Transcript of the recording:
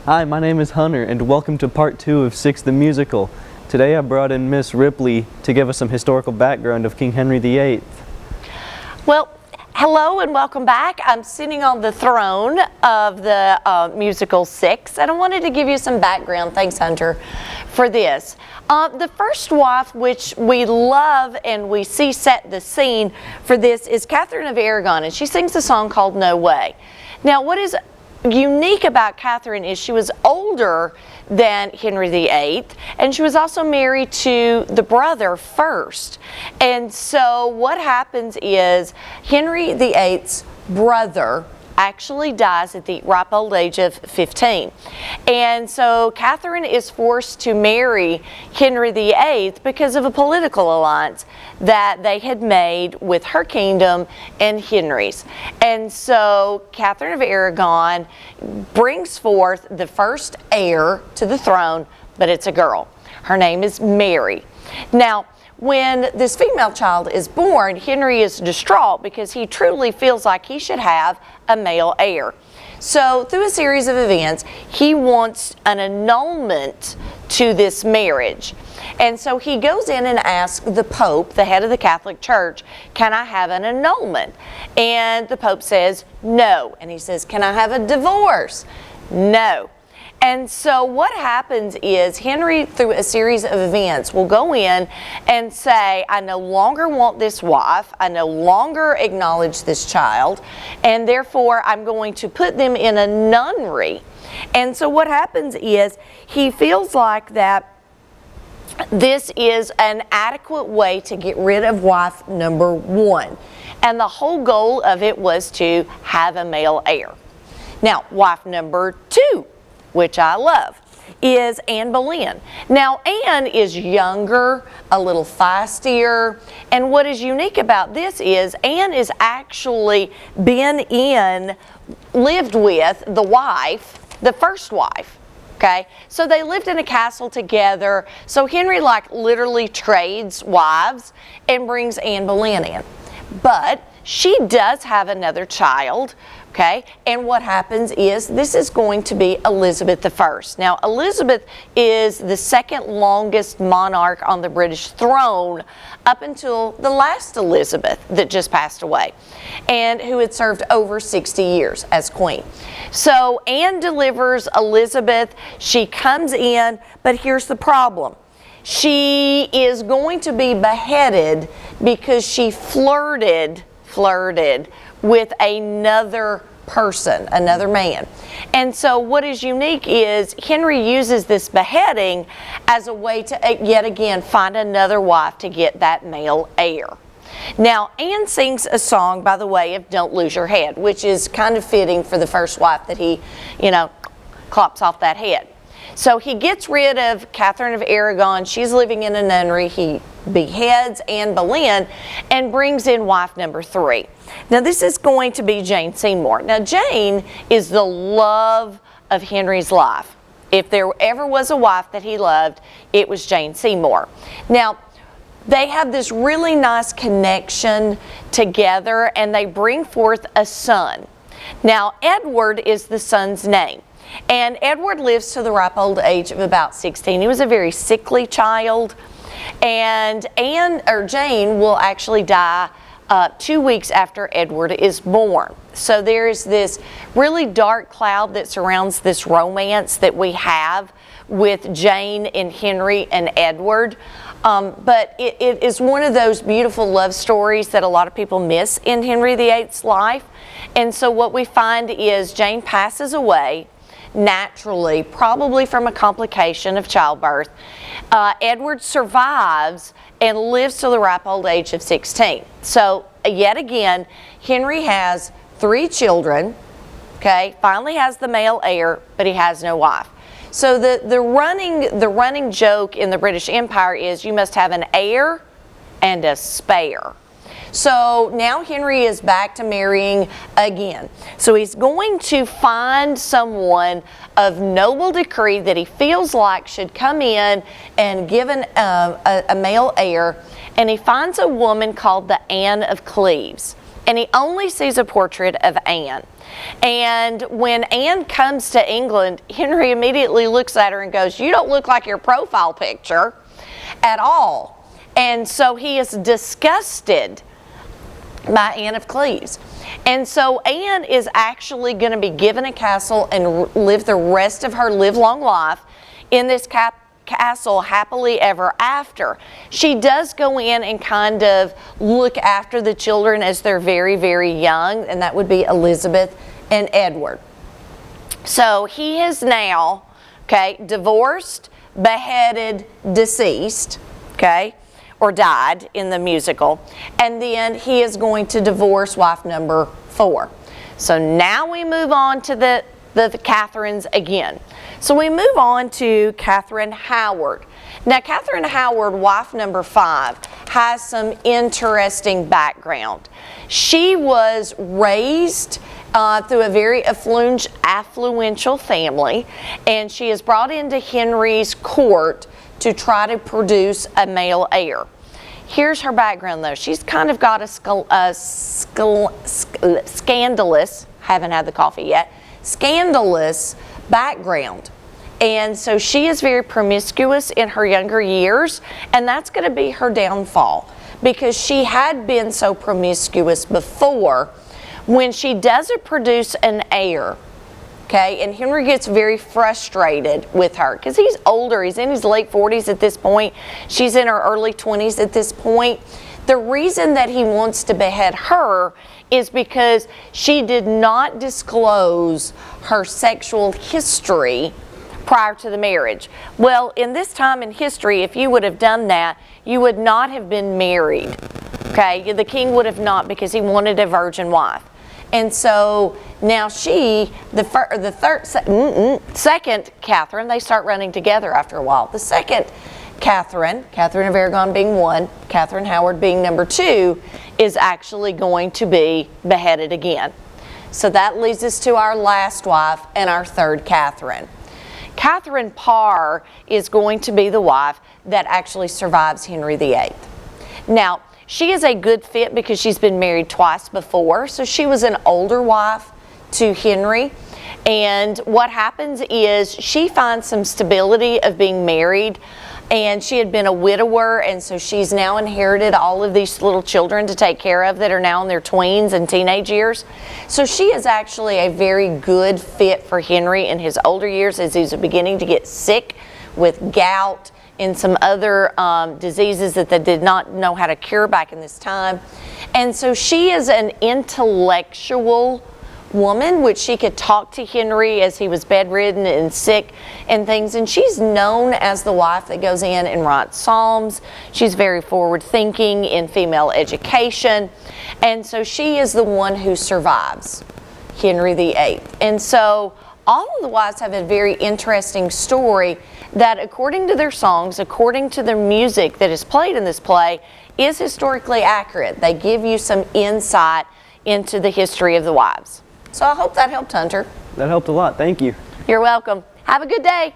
Hi, my name is Hunter, and welcome to part 2 of VI the Musical. Today I brought in Miss Ripley to give us some historical background of King Henry VIII. Well, hello and welcome back. I'm sitting on the throne of the musical VI, and I wanted to give you some background, thanks Hunter, for this. The first wife, which we love and we see set the scene for this, is Catherine of Aragon, and she sings a song called No Way. Now, what is unique about Catherine is she was older than Henry VIII, and she was also married to the brother first. And so what happens is Henry VIII's brother actually dies at the ripe old age of 15. And so Catherine is forced to marry Henry VIII because of a political alliance that they had made with her kingdom and Henry's. And so Catherine of Aragon brings forth the first heir to the throne, but it's a girl. Her name is Mary. Now, when this female child is born, Henry is distraught because he truly feels like he should have a male heir. So through a series of events, he wants an annulment to this marriage. And so he goes in and asks the Pope, the head of the Catholic Church, can I have an annulment? And the Pope says no. And he says, can I have a divorce? No. And so what happens is Henry, through a series of events, will go in and say, I no longer want this wife, I no longer acknowledge this child, and therefore I'm going to put them in a nunnery. And so what happens is he feels like that this is an adequate way to get rid of wife number one. And the whole goal of it was to have a male heir. Now, wife number two, which I love, is Anne Boleyn. Now, Anne is younger, a little feistier, and what is unique about this is Anne is actually lived with the wife, the first wife, okay? So they lived in a castle together, so Henry literally trades wives and brings Anne Boleyn in. But she does have another child, okay, and what happens is this is going to be Elizabeth I. Now, Elizabeth is the second longest monarch on the British throne up until the last Elizabeth that just passed away, and who had served over 60 years as queen. So Anne delivers Elizabeth. She comes in, but here's the problem. She is going to be beheaded because she flirted with another person, another man. And so what is unique is Henry uses this beheading as a way to yet again find another wife to get that male heir. Now, Anne sings a song by the way of Don't Lose Your Head, which is kind of fitting for the first wife that he, clops off that head. So he gets rid of Catherine of Aragon. She's living in a nunnery. He beheads Anne Boleyn and brings in wife number 3. Now this is going to be Jane Seymour. Now Jane is the love of Henry's life. If there ever was a wife that he loved, it was Jane Seymour. Now they have this really nice connection together, and they bring forth a son. Now Edward is the son's name. And Edward lives to the ripe old age of about 16. He was a very sickly child. And Jane will actually die 2 weeks after Edward is born. So there is this really dark cloud that surrounds this romance that we have with Jane and Henry and Edward. But it is one of those beautiful love stories that a lot of people miss in Henry VIII's life. And so what we find is Jane passes away naturally, probably from a complication of childbirth. Edward survives and lives till the ripe old age of 16. So yet again, Henry has 3 children, okay, finally has the male heir, but he has no wife. So the running joke in the British Empire is you must have an heir and a spare. So now Henry is back to marrying again. So he's going to find someone of noble decree that he feels like should come in and give a male heir. And he finds a woman called the Anne of Cleves. and he only sees a portrait of Anne. And when Anne comes to England, Henry immediately looks at her and goes, "You don't look like your profile picture at all." And so he is disgusted by Anne of Cleves. And so Anne is actually going to be given a castle and live the rest of her livelong life in this castle happily ever after. She does go in and kind of look after the children as they're very, very young, and that would be Elizabeth and Edward. So he is now, okay, divorced, beheaded, deceased, okay, or died in the musical, and then he is going to divorce wife number 4. So now we move on to the Catherines again. So we move on to Catherine Howard. Now Catherine Howard, wife number 5, has some interesting background. She was raised through a very affluential family, and she is brought into Henry's court to try to produce a male heir. Here's her background though. She's kind of got a scandalous, haven't had the coffee yet, scandalous background. And so she is very promiscuous in her younger years, and that's going to be her downfall because she had been so promiscuous before. When she doesn't produce an heir, okay, and Henry gets very frustrated with her because he's older, he's in his late 40s at this point, she's in her early 20s at this point. The reason that he wants to behead her is because she did not disclose her sexual history prior to the marriage. Well, in this time in history, if you would have done that, you would not have been married. Okay, the king would have not, because he wanted a virgin wife. And so now she, second Catherine, they start running together after a while. The second Catherine of Aragon being 1, Catherine Howard being number 2, is actually going to be beheaded again. So that leads us to our last wife and our third Catherine. Catherine Parr is going to be the wife that actually survives Henry VIII. Now, she is a good fit because she's been married twice before, so she was an older wife to Henry. And what happens is she finds some stability of being married, and she had been a widower, and so she's now inherited all of these little children to take care of that are now in their tweens and teenage years. So she is actually a very good fit for Henry in his older years as he's beginning to get sick with gout and some other diseases that they did not know how to cure back in this time. And so she is an intellectual woman, which she could talk to Henry as he was bedridden and sick and things. And she's known as the wife that goes in and writes psalms. She's very forward thinking in female education. And so she is the one who survives Henry VIII. And so all of the wives have a very interesting story that, according to their songs, according to the music that is played in this play, is historically accurate. They give you some insight into the history of the wives. So I hope that helped, Hunter. That helped a lot. Thank you. You're welcome. Have a good day.